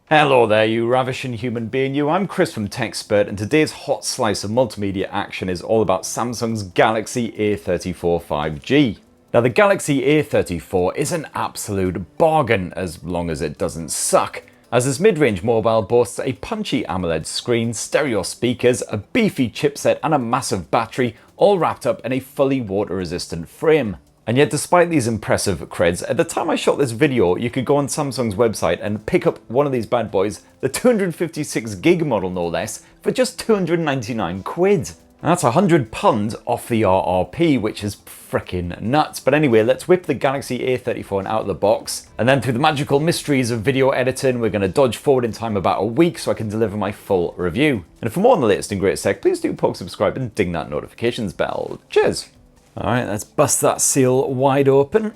Hello there, you ravishing human being you. I'm Chris from TechSpert, and today's hot slice of multimedia action is all about Samsung's Galaxy A34 5G. Now, the Galaxy A34 is an absolute bargain as long as it doesn't suck, as this mid-range mobile boasts a punchy AMOLED screen, stereo speakers, a beefy chipset and a massive battery, all wrapped up in a fully water-resistant frame. And yet, despite these impressive creds, at the time I shot this video, you could go on Samsung's website and pick up one of these bad boys, the 256 gig model no less, for just 299 quid. And that's £100 off the RRP, which is frickin' nuts. But anyway, let's whip the Galaxy A34 out of the box. And then through the magical mysteries of video editing, we're going to dodge forward in time about a week so I can deliver my full review. And for more on the latest and greatest tech, please do poke subscribe and ding that notifications bell. Cheers! Alright, let's bust that seal wide open.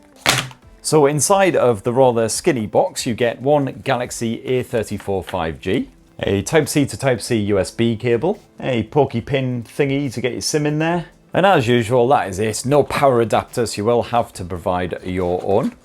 So inside of the rather skinny box, you get one Galaxy A34 5G, a Type-C to Type-C USB cable, a pokey pin thingy to get your SIM in there, and as usual, that is it. No power adapter, so you will have to provide your own.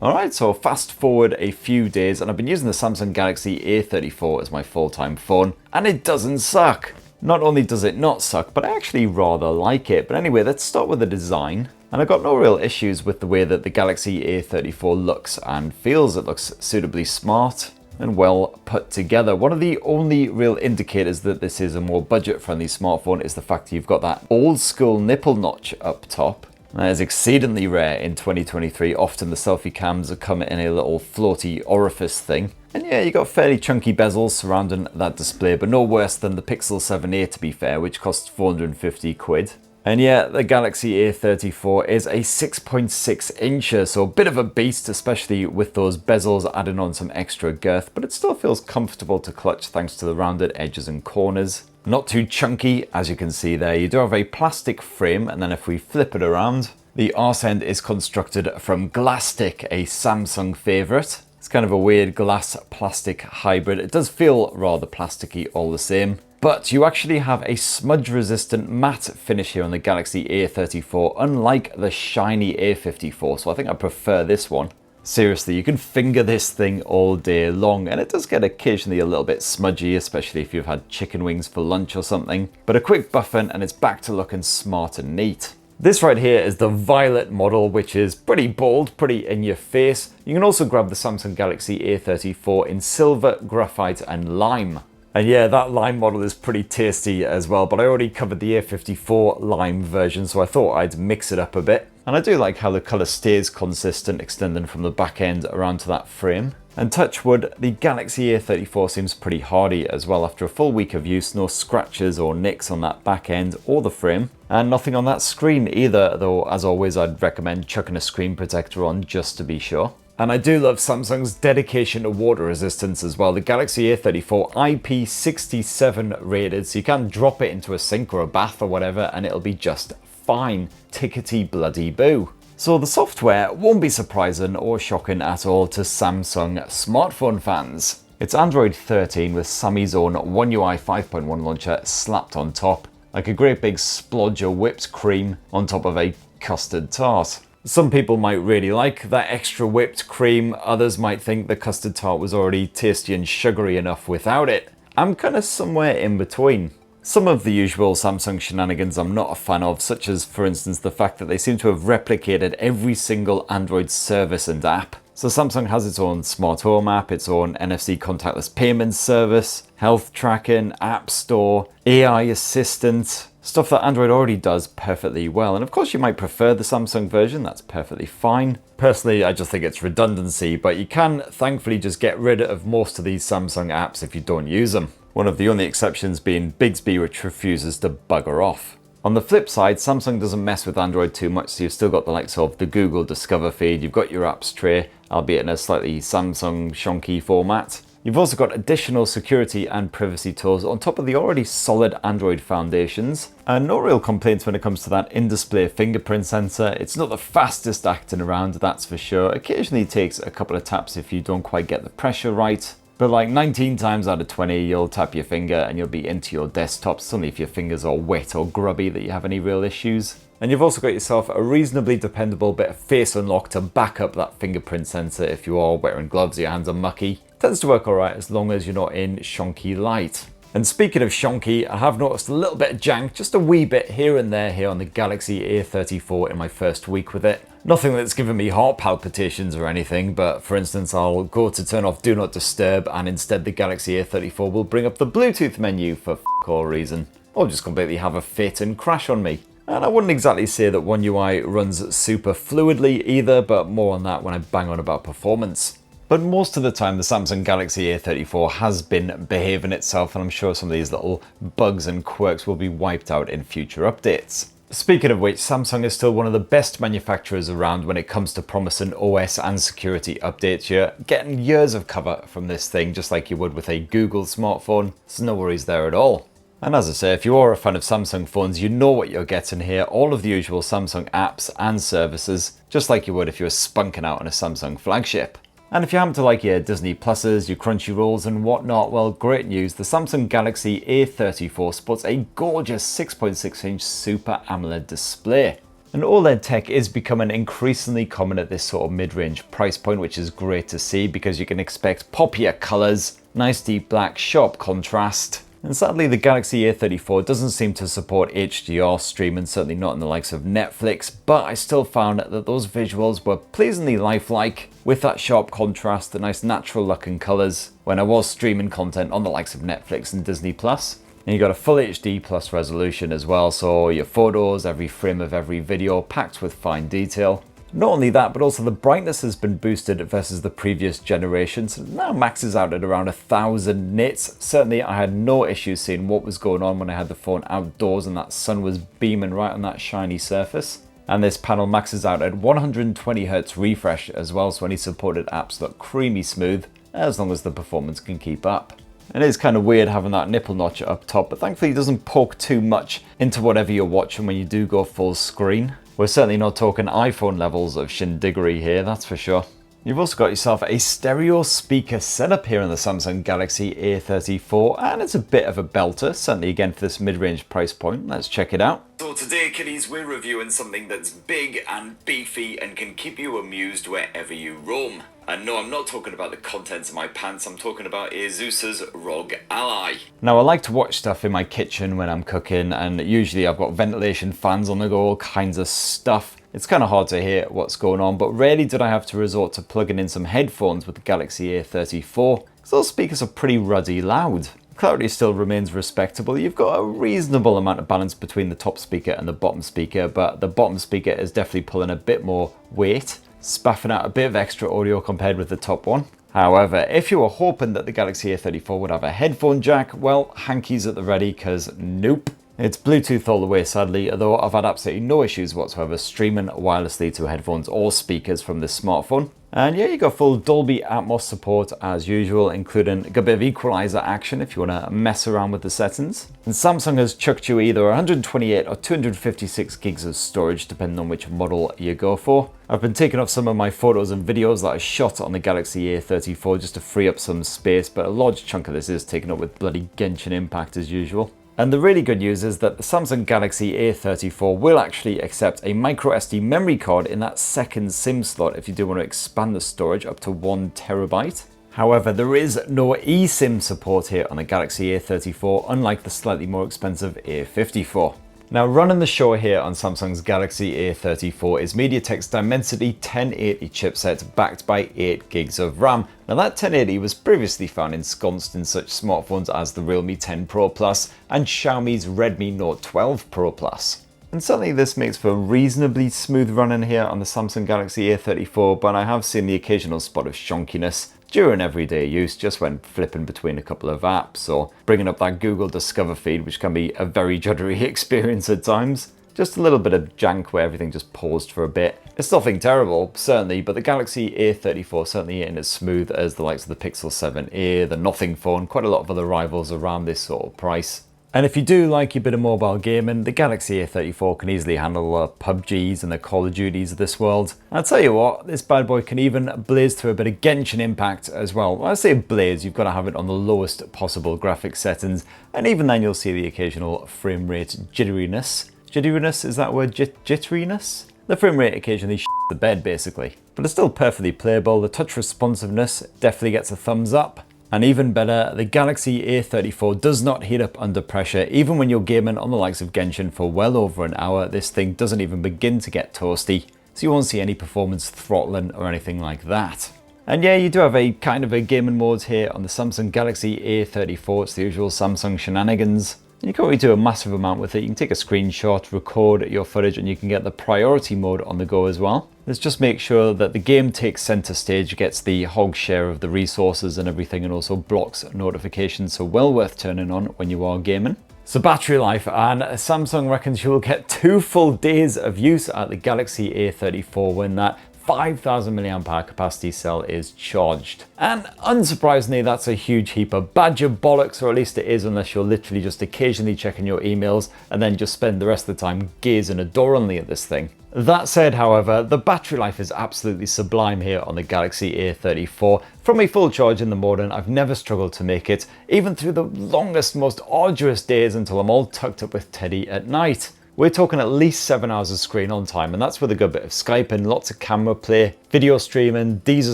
Alright, so fast forward a few days, and I've been using the Samsung Galaxy A34 as my full-time phone, and it doesn't suck. Not only does it not suck, but I actually rather like it. But anyway, let's start with the design. And I've got no real issues with the way that the Galaxy A34 looks and feels. It looks suitably smart and well put together. One of the only real indicators that this is a more budget-friendly smartphone is the fact that you've got that old school nipple notch up top. That is exceedingly rare in 2023. Often the selfie cams come in a little floaty orifice thing. And yeah, you got fairly chunky bezels surrounding that display, but no worse than the Pixel 7a to be fair, which costs 450 quid. And yeah, the Galaxy A34 is a 6.6 incher, so a bit of a beast, especially with those bezels adding on some extra girth, but it still feels comfortable to clutch thanks to the rounded edges and corners. Not too chunky, as you can see there. You do have a plastic frame, and then if we flip it around, the arse end is constructed from Glastic, a Samsung favourite. It's kind of a weird glass-plastic hybrid. It does feel rather plasticky all the same. But you actually have a smudge-resistant matte finish here on the Galaxy A34, unlike the shiny A54, so I think I prefer this one. Seriously, you can finger this thing all day long, and it does get occasionally a little bit smudgy, especially if you've had chicken wings for lunch or something. But a quick buffing and it's back to looking smart and neat. This right here is the violet model, which is pretty bold, pretty in your face. You can also grab the Samsung Galaxy A34 in silver, graphite and lime. And yeah, that lime model is pretty tasty as well, but I already covered the A54 lime version, so I thought I'd mix it up a bit. And I do like how the colour stays consistent, extending from the back end around to that frame. And touch wood, the Galaxy A34 seems pretty hardy as well. After a full week of use, no scratches or nicks on that back end or the frame. And nothing on that screen either, though as always I'd recommend chucking a screen protector on just to be sure. And I do love Samsung's dedication to water resistance as well. The Galaxy A34 IP67 rated, so you can drop it into a sink or a bath or whatever and it'll be just fine. Tickety bloody boo. So the software won't be surprising or shocking at all to Samsung smartphone fans. It's Android 13 with Sammy's own OneUI 5.1 launcher slapped on top, like a great big splodge of whipped cream on top of a custard tart. Some people might really like that extra whipped cream, others might think the custard tart was already tasty and sugary enough without it. I'm kind of somewhere in between. Some of the usual Samsung shenanigans I'm not a fan of, such as for instance the fact that they seem to have replicated every single Android service and app. So Samsung has its own smart home app, its own NFC contactless payments service, health tracking, app store, AI assistant, stuff that Android already does perfectly well. And of course you might prefer the Samsung version, that's perfectly fine. Personally, I just think it's redundancy, but you can thankfully just get rid of most of these Samsung apps if you don't use them. One of the only exceptions being Bixby, which refuses to bugger off. On the flip side, Samsung doesn't mess with Android too much, so you've still got the likes of the Google Discover feed, you've got your apps tray, albeit in a slightly Samsung shonky format. You've also got additional security and privacy tools on top of the already solid Android foundations. And no real complaints when it comes to that in-display fingerprint sensor. It's not the fastest acting around, that's for sure. Occasionally it takes a couple of taps if you don't quite get the pressure right. But like 19 times out of 20, you'll tap your finger and you'll be into your desktop. It's only if your fingers are wet or grubby that you have any real issues. And you've also got yourself a reasonably dependable bit of face unlock to back up that fingerprint sensor if you are wearing gloves, your hands are mucky. Tends to work alright as long as you're not in shonky light. And speaking of shonky, I have noticed a little bit of jank, just a wee bit here and there here on the Galaxy A34 in my first week with it. Nothing that's given me heart palpitations or anything, but for instance, I'll go to turn off Do Not Disturb and instead the Galaxy A34 will bring up the Bluetooth menu for all reason, or just completely have a fit and crash on me. And I wouldn't exactly say that OneUI runs super fluidly either, but more on that when I bang on about performance. But most of the time, the Samsung Galaxy A34 has been behaving itself, and I'm sure some of these little bugs and quirks will be wiped out in future updates. Speaking of which, Samsung is still one of the best manufacturers around when it comes to promising OS and security updates. You're getting years of cover from this thing, just like you would with a Google smartphone, so no worries there at all. And as I say, if you are a fan of Samsung phones, you know what you're getting here, all of the usual Samsung apps and services, just like you would if you were spunking out on a Samsung flagship. And if you happen to like your Disney Pluses, your Crunchyrolls and whatnot, well, great news. The Samsung Galaxy A34 sports a gorgeous 6.6-inch Super AMOLED display. And OLED tech is becoming increasingly common at this sort of mid-range price point, which is great to see because you can expect poppier colors, nice deep black, sharp contrast. And sadly, the Galaxy A34 doesn't seem to support HDR streaming, certainly not in the likes of Netflix, but I still found that those visuals were pleasingly lifelike with that sharp contrast, the nice natural looking colors when I was streaming content on the likes of Netflix and Disney Plus. And you got a full HD plus resolution as well, so your photos, every frame of every video packed with fine detail. Not only that, but also the brightness has been boosted versus the previous generation, so it now maxes out at around 1000 nits. Certainly I had no issues seeing what was going on when I had the phone outdoors and that sun was beaming right on that shiny surface. And this panel maxes out at 120Hz refresh as well, so any supported apps look creamy smooth, as long as the performance can keep up. It is kind of weird having that nipple notch up top, but thankfully it doesn't poke too much into whatever you're watching when you do go full screen. We're certainly not talking iPhone levels of shindiggery here, that's for sure. You've also got yourself a stereo speaker setup here on the Samsung Galaxy A34, and it's a bit of a belter, certainly again for this mid-range price point. Let's check it out. So today, kiddies, we're reviewing something that's big and beefy and can keep you amused wherever you roam. And no, I'm not talking about the contents of my pants, I'm talking about Asus's ROG Ally. Now, I like to watch stuff in my kitchen when I'm cooking, and usually I've got ventilation fans on the go, all kinds of stuff. It's kind of hard to hear what's going on, but rarely did I have to resort to plugging in some headphones with the Galaxy A34, because those speakers are pretty ruddy loud. Clarity still remains respectable. You've got a reasonable amount of balance between the top speaker and the bottom speaker, but the bottom speaker is definitely pulling a bit more weight, spaffing out a bit of extra audio compared with the top one. However, if you were hoping that the Galaxy A34 would have a headphone jack, well, hankies at the ready, because nope. It's Bluetooth all the way, sadly, although I've had absolutely no issues whatsoever streaming wirelessly to headphones or speakers from this smartphone. And yeah, you got full Dolby Atmos support as usual, including a good bit of equalizer action if you want to mess around with the settings. And Samsung has chucked you either 128 or 256 gigs of storage, depending on which model you go for. I've been taking off some of my photos and videos that I shot on the Galaxy A34 just to free up some space, but a large chunk of this is taken up with bloody Genshin Impact as usual. And the really good news is that the Samsung Galaxy A34 will actually accept a microSD memory card in that second SIM slot if you do want to expand the storage up to 1 terabyte. However, there is no eSIM support here on the Galaxy A34, unlike the slightly more expensive A54. Now, running the show here on Samsung's Galaxy A34 is Mediatek's Dimensity 1080 chipset backed by 8 gigs of RAM. Now, that 1080 was previously found ensconced in such smartphones as the Realme 10 Pro Plus and Xiaomi's Redmi Note 12 Pro Plus. And certainly this makes for reasonably smooth running here on the Samsung Galaxy A34, but I have seen the occasional spot of shonkiness during everyday use, just when flipping between a couple of apps or bringing up that Google Discover feed, which can be a very juddery experience at times. Just a little bit of jank where everything just paused for a bit. It's nothing terrible, certainly, but the Galaxy A34 certainly ain't as smooth as the likes of the Pixel 7a, the Nothing phone, quite a lot of other rivals around this sort of price. And if you do like your bit of mobile gaming, the Galaxy A34 can easily handle the PUBGs and the Call of Duties of this world. And I'll tell you what, this bad boy can even blaze through a bit of Genshin Impact as well. When I say blaze, you've got to have it on the lowest possible graphics settings, and even then you'll see the occasional frame rate jitteriness. Jitteriness, is that word jitteriness? The frame rate occasionally shits the bed basically, but it's still perfectly playable. The touch responsiveness definitely gets a thumbs up. And even better, the Galaxy A34 does not heat up under pressure. Even when you're gaming on the likes of Genshin for well over an hour, this thing doesn't even begin to get toasty, so you won't see any performance throttling or anything like that. And yeah, you do have a kind of a gaming mode here on the Samsung Galaxy A34. It's the usual Samsung shenanigans. And you can't really do a massive amount with it. You can take a screenshot, record your footage, and you can get the priority mode on the go as well. Let's just make sure that the game takes center stage, gets the hog share of the resources and everything, and also blocks notifications, so well worth turning on when you are gaming. So battery life, and Samsung reckons you will get 2 full days of use at the Galaxy A34 when that 5,000 mAh capacity cell is charged. And unsurprisingly, that's a huge heap of badger bollocks, or at least it is, unless you're literally just occasionally checking your emails and then just spend the rest of the time gazing adoringly at this thing. That said, however, the battery life is absolutely sublime here on the Galaxy A34. From a full charge in the morning, I've never struggled to make it, even through the longest, most arduous days until I'm all tucked up with Teddy at night. We're talking at least 7 hours of screen on time, and that's with a good bit of Skyping, lots of camera play, video streaming, Deezer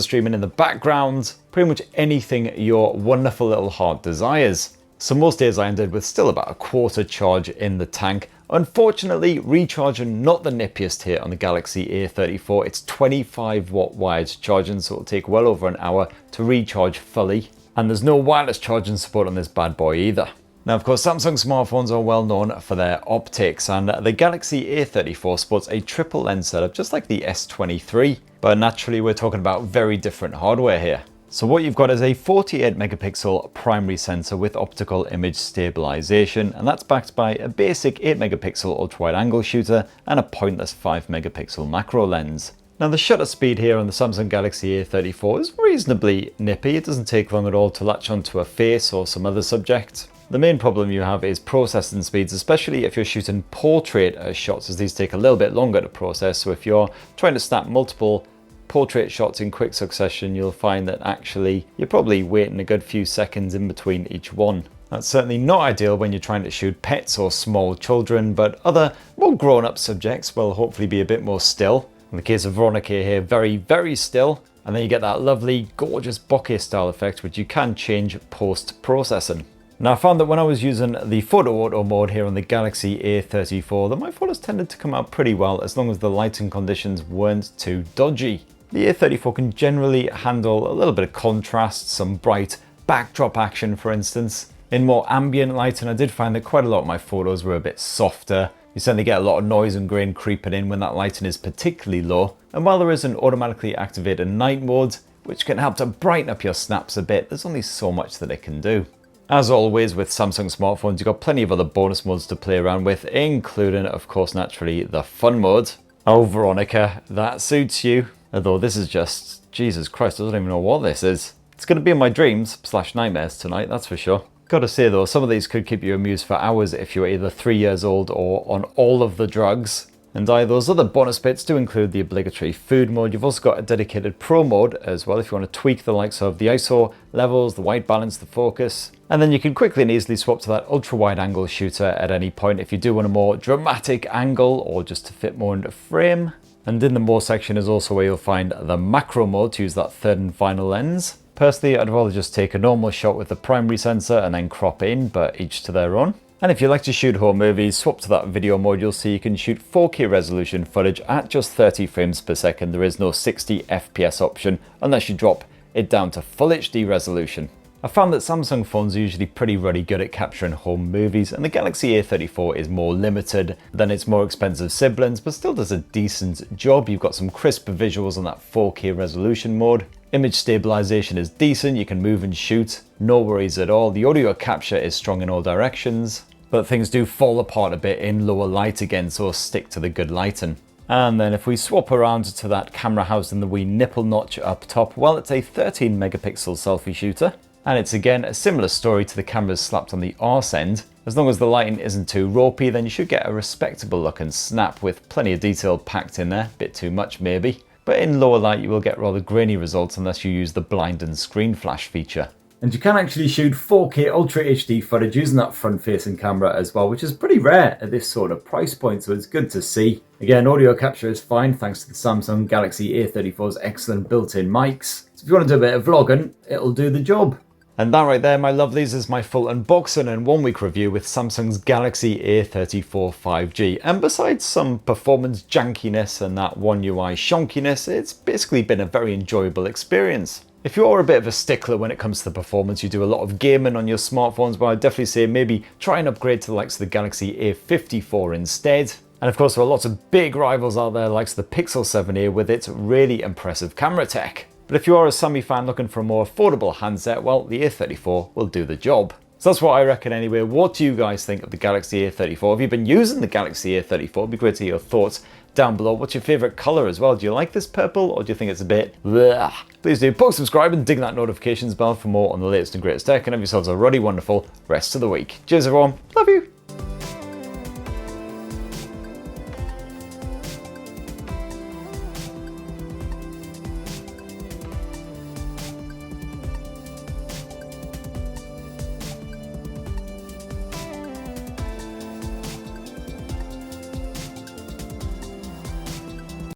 streaming in the background, pretty much anything your wonderful little heart desires. So most days I ended with still about a quarter charge in the tank. Unfortunately, recharging not the nippiest here on the Galaxy A34. It's 25 watt wired charging, so it'll take well over an hour to recharge fully. And there's no wireless charging support on this bad boy either. Now, of course, Samsung smartphones are well known for their optics, and the Galaxy A34 sports a triple lens setup just like the S23, but naturally we're talking about very different hardware here. So what you've got is a 48 megapixel primary sensor with optical image stabilization, and that's backed by a basic 8 megapixel ultra-wide angle shooter and a pointless 5 megapixel macro lens. Now the shutter speed here on the Samsung Galaxy A34 is reasonably nippy. It doesn't take long at all to latch onto a face or some other subject. The main problem you have is processing speeds, especially if you're shooting portrait shots, as these take a little bit longer to process. So if you're trying to snap multiple portrait shots in quick succession, you'll find that actually you're probably waiting a good few seconds in between each one. That's certainly not ideal when you're trying to shoot pets or small children, but other more grown-up subjects will hopefully be a bit more still. In the case of Veronica here, very, very still. And then you get that lovely, gorgeous bokeh style effect, which you can change post-processing. Now I found that when I was using the photo auto mode here on the Galaxy A34, that my photos tended to come out pretty well as long as the lighting conditions weren't too dodgy. The A34 can generally handle a little bit of contrast, some bright backdrop action for instance. In more ambient lighting, I did find that quite a lot of my photos were a bit softer. You certainly get a lot of noise and grain creeping in when that lighting is particularly low. And while there is an automatically activated night mode, which can help to brighten up your snaps a bit, there's only so much that it can do. As always with Samsung smartphones, you've got plenty of other bonus modes to play around with, including, of course, naturally, the fun mode. Oh, Veronica, that suits you. Although this is just, Jesus Christ, I don't even know what this is. It's going to be in my dreams / nightmares tonight, that's for sure. Gotta say though, some of these could keep you amused for hours if you're either 3 years old or on all of the drugs. And those other bonus bits do include the obligatory food mode. You've also got a dedicated pro mode as well if you want to tweak the likes of the ISO levels, the white balance, the focus. And then you can quickly and easily swap to that ultra wide angle shooter at any point if you do want a more dramatic angle or just to fit more into frame. And in the more section is also where you'll find the macro mode to use that third and final lens. Personally, I'd rather just take a normal shot with the primary sensor and then crop in, but each to their own. And if you like to shoot home movies, swap to that video mode. You'll see you can shoot 4K resolution footage at just 30 frames per second. There is no 60 FPS option unless you drop it down to full HD resolution. I found that Samsung phones are usually pretty ruddy good at capturing home movies, and the Galaxy A34 is more limited than its more expensive siblings, but still does a decent job. You've got some crisp visuals on that 4K resolution mode. Image stabilization is decent, you can move and shoot, no worries at all. The audio capture is strong in all directions, but things do fall apart a bit in lower light again, so stick to the good lighting. And then if we swap around to that camera housed in the wee nipple notch up top, well, it's a 13 megapixel selfie shooter. And it's again a similar story to the cameras slapped on the arse end. As long as the lighting isn't too ropey, then you should get a respectable looking snap with plenty of detail packed in there, bit too much maybe. But in lower light you will get rather grainy results unless you use the blind and screen flash feature. And you can actually shoot 4K Ultra HD footage using that front-facing camera as well, which is pretty rare at this sort of price point, so it's good to see. Again, audio capture is fine thanks to the Samsung Galaxy A34's excellent built-in mics. So if you want to do a bit of vlogging, it'll do the job. And that right there, my lovelies, is my full unboxing and 1 week review with Samsung's Galaxy A34 5G. And besides some performance jankiness and that OneUI shonkiness, it's basically been a very enjoyable experience. If you're a bit of a stickler when it comes to the performance, you do a lot of gaming on your smartphones, but I'd definitely say maybe try and upgrade to the likes of the Galaxy A54 instead. And of course, there are lots of big rivals out there, like the Pixel 7a with its really impressive camera tech. But if you are a Sammy fan looking for a more affordable handset, well, the A34 will do the job. So that's what I reckon anyway. What do you guys think of the Galaxy A34? Have you been using the Galaxy A34? It'd be great to hear your thoughts down below. What's your favourite colour as well? Do you like this purple or do you think it's a bit bleh? Please do post, subscribe and ding that notifications bell for more on the latest and greatest tech, and have yourselves a ruddy wonderful rest of the week. Cheers everyone, love you.